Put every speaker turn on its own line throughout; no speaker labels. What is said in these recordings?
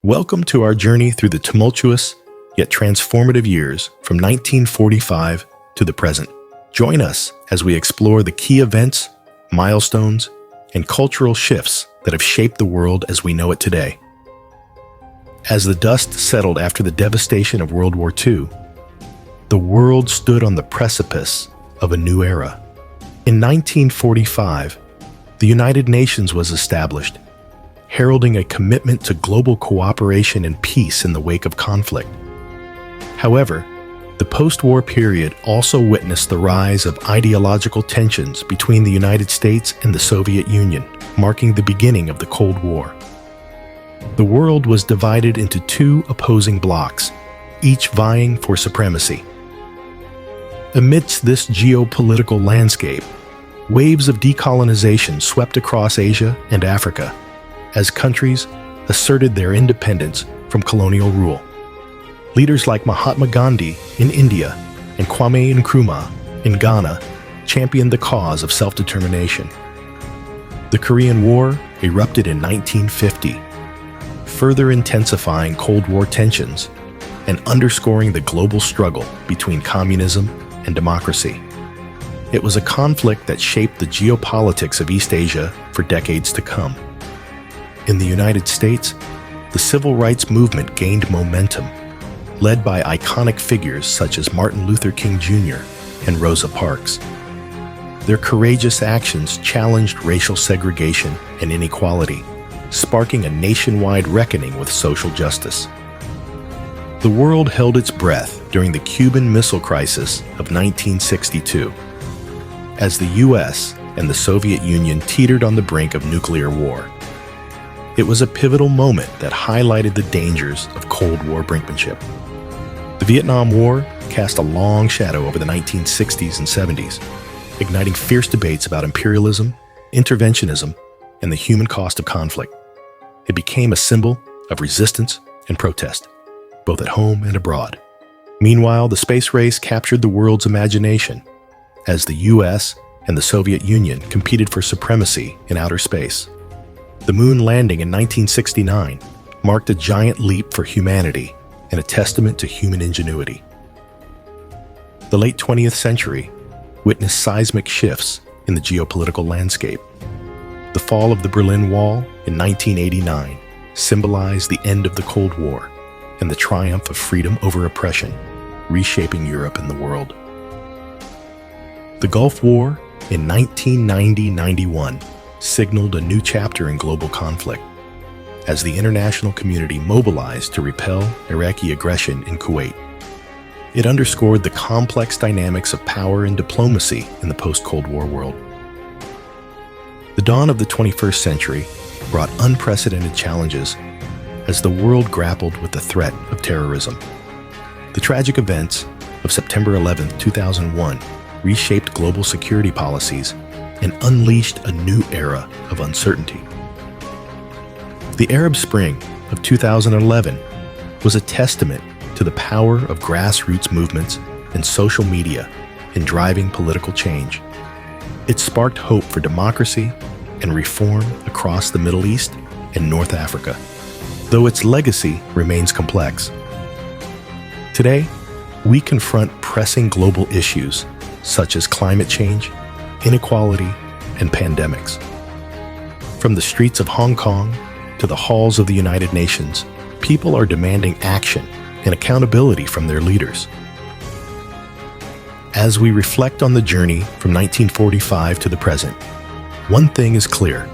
Welcome to our journey through the tumultuous yet transformative years from 1945 to the present. Join us as we explore the key events, milestones, and cultural shifts that have shaped the world as we know it today. As the dust settled after the devastation of World War II, the world stood on the precipice of a new era. In 1945, the United Nations was established, heralding a commitment to global cooperation and peace in the wake of conflict. However, the post-war period also witnessed the rise of ideological tensions between the United States and the Soviet Union, marking the beginning of the Cold War. The world was divided into two opposing blocs, each vying for supremacy. Amidst this geopolitical landscape, waves of decolonization swept across Asia and Africa, as countries asserted their independence from colonial rule. Leaders like Mahatma Gandhi in India and Kwame Nkrumah in Ghana championed the cause of self-determination. The Korean War erupted in 1950, further intensifying Cold War tensions and underscoring the global struggle between communism and democracy. It was a conflict that shaped the geopolitics of East Asia for decades to come. In the United States, the civil rights movement gained momentum, led by iconic figures such as Martin Luther King Jr. and Rosa Parks. Their courageous actions challenged racial segregation and inequality, sparking a nationwide reckoning with social justice. The world held its breath during the Cuban Missile Crisis of 1962, as the US and the Soviet Union teetered on the brink of nuclear war. It was a pivotal moment that highlighted the dangers of Cold War brinkmanship. The Vietnam War cast a long shadow over the 1960s and 70s, igniting fierce debates about imperialism, interventionism, and the human cost of conflict. It became a symbol of resistance and protest, both at home and abroad. Meanwhile, the space race captured the world's imagination as the US and the Soviet Union competed for supremacy in outer space. The moon landing in 1969 marked a giant leap for humanity and a testament to human ingenuity. The late 20th century witnessed seismic shifts in the geopolitical landscape. The fall of the Berlin Wall in 1989 symbolized the end of the Cold War and the triumph of freedom over oppression, reshaping Europe and the world. The Gulf War in 1990-91 signaled a new chapter in global conflict, as the international community mobilized to repel Iraqi aggression in Kuwait. It underscored the complex dynamics of power and diplomacy in the post-Cold War world. The dawn of the 21st century brought unprecedented challenges as the world grappled with the threat of terrorism. The tragic events of September 11, 2001 reshaped global security policies and unleashed a new era of uncertainty. The Arab Spring of 2011 was a testament to the power of grassroots movements and social media in driving political change. It sparked hope for democracy and reform across the Middle East and North Africa, though its legacy remains complex. Today, we confront pressing global issues such as climate change, inequality, and pandemics. From the streets of Hong Kong to the halls of the United Nations, people are demanding action and accountability from their leaders. As we reflect on the journey from 1945 to the present, one thing is clear: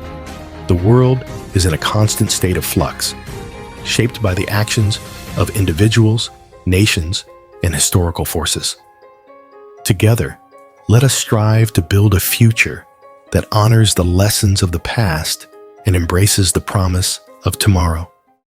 the world is in a constant state of flux, shaped by the actions of individuals, nations, and historical forces. Together, let us strive to build a future that honors the lessons of the past and embraces the promise of tomorrow.